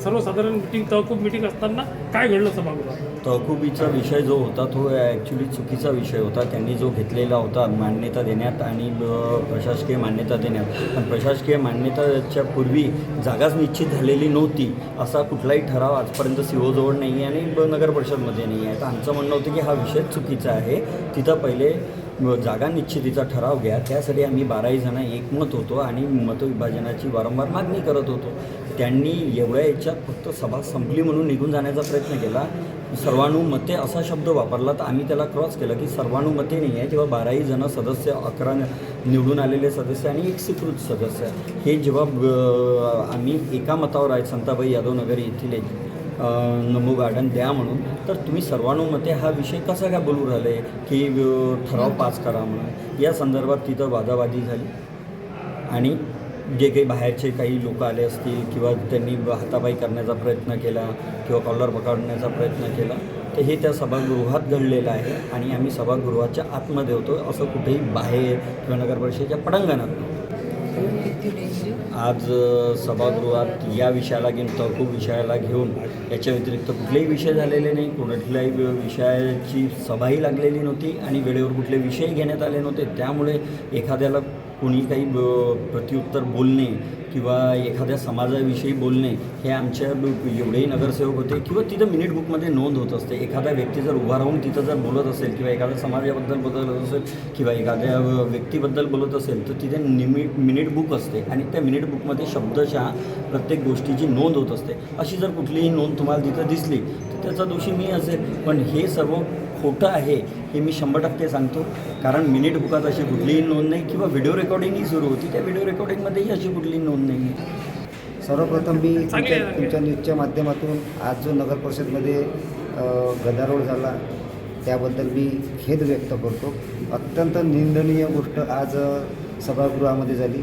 सर्वसाधारण मिटिंग तहकूब मिटिंग असताना काय घडलं सभागृहात? तहकुबीचा विषय जो होता तो ॲक्च्युली चुकीचा विषय होता. त्यांनी जो घेतलेला होता मान्यता देण्यात आणि प्रशासकीय मान्यता देण्यात, पण प्रशासकीय मान्यताच्या पूर्वी जागाच निश्चित झालेली नव्हती असा कुठलाही ठराव आजपर्यंत सीओजवळ नाही आहे आणि नगर परिषदमध्ये नाही आहे. तर आमचं म्हणणं होतं की हा विषय चुकीचा आहे. तिथं पहिले जागा निश्चितीचा ठराव घ्या. त्यासाठी आम्ही 12 जण एकमत होतो आणि मतविभाजनाची वारंवार मागणी करत होतो. त्यांनी एवढ्या याच्यात फक्त सभा संपली म्हणून निघून जाण्याचा प्रयत्न केला. सर्वानुमते असा शब्द वापरला तर आम्ही त्याला क्रॉस केलं की सर्वानुमते नाही आहे. जेव्हा 12 जण सदस्य, 11 निवडून आलेले सदस्य आणि एक स्वीकृत सदस्य, हे जेव्हा आम्ही एका मतावर आहे संताबाई यादव नगर येथील नमो गार्डन द्या म्हणून, तर तुम्ही सर्वानुमते हा विषय कसा काय बोलू राहिले की ठराव पास करा म्हणून. या संदर्भात तिथं वादावादी झाली आणि जे काही बाहेरचे काही लोक आले असतील किंवा त्यांनी हातापाई करण्याचा प्रयत्न केला किंवा कॉलर पकडण्याचा प्रयत्न केला, तर हे त्या सभागृहात घडलेलं आहे आणि आम्ही सभागृहाच्या आतमध्ये होतो, असं कुठेही बाहेर किंवा नगर परिषदेच्या पटांगणात नव्हतं. आज सभागृहात या विषयाला घेऊन, तहकूब विषयाला घेऊन, याच्या व्यतिरिक्त कुठलेही विषय झालेले नाही. कुठल्याही विषयाची सभाही लागलेली नव्हती आणि वेळेवर कुठले विषय घेण्यात आले नव्हते. त्यामुळे एखाद्याला कोणी काही प्रत्युत्तर बोलणे किंवा एखाद्या समाजाविषयी बोलणे हे आमच्या एवढेही नगरसेवक होते किंवा तिथं मिनिट बुकमध्ये नोंद होत असते. एखादा व्यक्ती जर उभा राहून तिथं जर बोलत असेल किंवा एखाद्या समाजाबद्दल बोलत असेल किंवा एखाद्या व्यक्तीबद्दल बोलत असेल तर तिथे मिनिट बुक असते आणि त्या मिनिट बुकमध्ये शब्दशः प्रत्येक गोष्टीची नोंद होत असते. अशी जर कुठलीही नोंद तुम्हाला तिथं दिसली तर त्याचा दोषी मी असेल. पण हे सर्व खोटं आहे हे मी 100% सांगतो, कारण मिनिट बुकात अशी कुठलीही नोंद नाही किंवा व्हिडिओ रेकॉर्डिंगही सुरू होती. त्या व्हिडिओ रेकॉर्डिंगमध्येही अशी कुठलीही नोंद नाही आहे. सर्वप्रथम मी तुमच्या न्यूजच्या माध्यमातून आज जो नगर परिषदमध्ये गदारोळ झाला त्याबद्दल मी खेद व्यक्त करतो. अत्यंत निंदनीय गोष्ट आज सभागृहामध्ये झाली.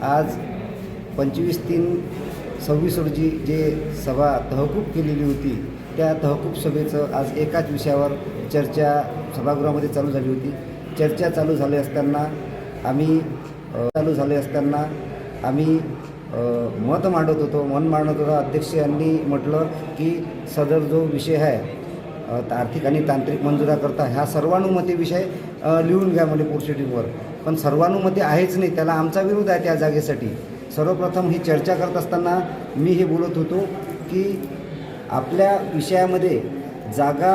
आज 25/3/26 रोजी जे सभा तहकूब केलेली होती त्या तहकूब सभेचं आज एकाच विषयावर चर्चा सभागृहामध्ये चालू झाली होती. चर्चा चालू झाली असताना आम्ही मत मांडत होतो. अध्यक्ष यांनी म्हटलं की सदर जो विषय आहे आर्थिक आणि तांत्रिक मंजुराकरता ह्या सर्वानुमते विषय लिहून घ्या म्हणजे प्रोसिडिंगवर. पण सर्वानुमते आहेच नाही, त्याला आमचा विरोध आहे त्या जागेसाठी. सर्वप्रथम ही चर्चा करत असताना मी हे बोलत होतो की आपल्या विषयामध्ये जागा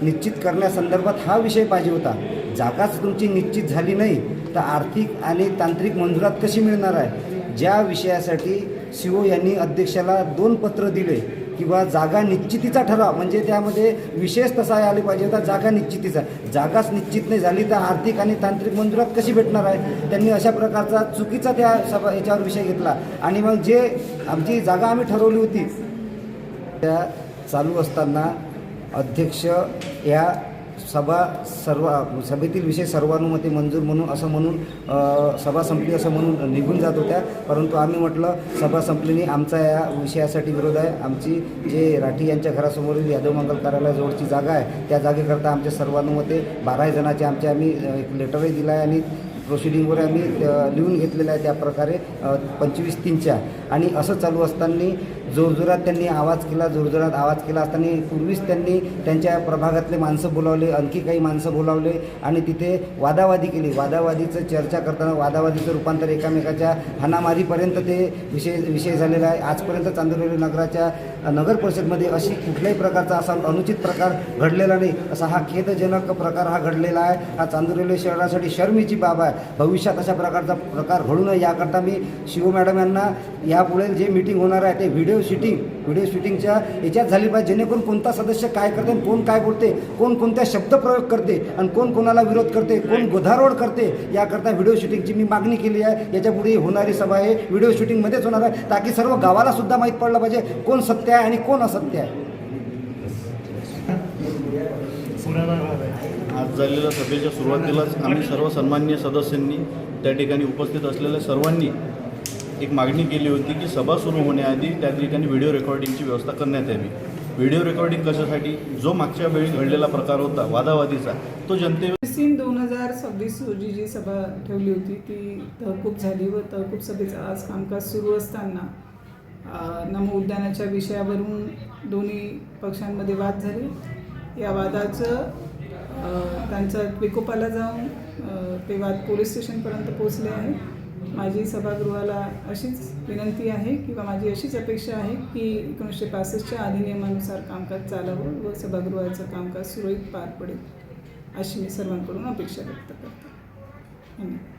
निश्चित करण्यासंदर्भात हा विषय पाहिजे होता. जागाच तुमची निश्चित झाली नाही तर आर्थिक आणि तांत्रिक मंजुरात कशी मिळणार आहे? ज्या विषयासाठी CO यांनी अध्यक्षाला 2 पत्र दिले किंवा जागा निश्चितीचा ठराव, म्हणजे त्यामध्ये विशेष तसा आले पाहिजे होता जागा निश्चितीचा. जागाच निश्चित नाही झाली तर आर्थिक आणि तांत्रिक मंजुरात कशी भेटणार आहे? त्यांनी अशा प्रकारचा चुकीचा त्या याच्यावर विषय घेतला आणि मग जे आमची जागा आम्ही ठरवली होती त्या चालू असताना अध्यक्ष या सभेतील विषय सर्वानुमते मंजूर म्हणून सभा संपली असं म्हणून निघून जात होत्या. परंतु आम्ही म्हटलं सभा संपली नाही, आमचा या विषयासाठी विरोध आहे. आमची जे राठी यांच्या घरासमोरील यादव मंगल कार्यालयाजवळची जागा आहे त्या जागेकरता आमच्या सर्वानुमते 12 जणांचे आम्ही एक लेटरही दिला आहे आणि प्रोसिडिंगवर आम्ही लिहून घेतलेलं आहे. त्या प्रकारे 25/3 आणि असं चालू असताना जोरजोरात त्यांनी आवाज केला असताना पूर्वीच त्यांनी त्यांच्या प्रभागातले माणसं बोलावले, आणखी काही माणसं बोलावले आणि तिथे वादावादी केली. वादावादीचं चर्चा करताना वादावादीचं रूपांतर एकामेकाच्या हाणामारीपर्यंत ते विषय झालेला आहे. आजपर्यंत चांदुरली नगराच्या नगर परिषदमध्ये अशी कुठल्याही प्रकारचा असा अनुचित प्रकार घडलेला नाही. असा हा खेदजनक प्रकार हा घडलेला आहे. हा चांदुरली शहरासाठी शर्मेची बाब आहे. भविष्यात अशा प्रकारचा प्रकार घडू नये याकरता मी CO मॅडम यांना यापुढे जे मीटिंग होणार आहे ते व्हिडिओ शूटिंगच्या याच्यात झाली पाहिजे, जेणेकरून कोणता सदस्य काय करते, कोण काय बोलते, कोण कोणत्या शब्द प्रयोग करते आणि कोण कोणाला विरोध करते, कोण गोधारोड करते, याकरता व्हिडिओ शूटिंगची मी मागणी केली आहे. याच्यापुढे होणारी सभा हे व्हिडिओ शूटिंगमध्येच होणार आहे, ताकी सर्व गावाला सुद्धा माहीत पडलं पाहिजे कोण सत्य आहे आणि कोण असत्य आहे. आज झालेल्या सभेच्या सुरुवातीलाच आम्ही सर्व सन्माननीय सदस्यांनी त्या ठिकाणी उपस्थित असलेल्या सर्वांनी एक मागणी केली होती की सभा सुरू होण्याआधी त्या ठिकाणी व्हिडिओ रेकॉर्डिंगची व्यवस्था करण्यात यावी. व्हिडिओ रेकॉर्डिंग कशासाठी? जो मागच्या वेळी घडलेला प्रकार होता वादावादीचा तो 2026 रोजी जी सभा ठेवली होती ती तहकूब झाली व तहकूब सभेचं आज कामकाज सुरू असताना नमो उद्यानाच्या विषयावरून दोन्ही पक्षांमध्ये वाद झाले. या वादाचं त्यांचं विकोपाला जाऊन ते वाद पोलीस स्टेशनपर्यंत पोचले आहे. माझी सभागृहाला अशीच विनंती आहे किंवा माझी अशीच अपेक्षा आहे की 1965च्या अधिनियमानुसार कामकाज चालावं व सभागृहाचं कामकाज सुरळीत पार पडेल अशी मी सर्वांकडून अपेक्षा व्यक्त करते. धन्यवाद.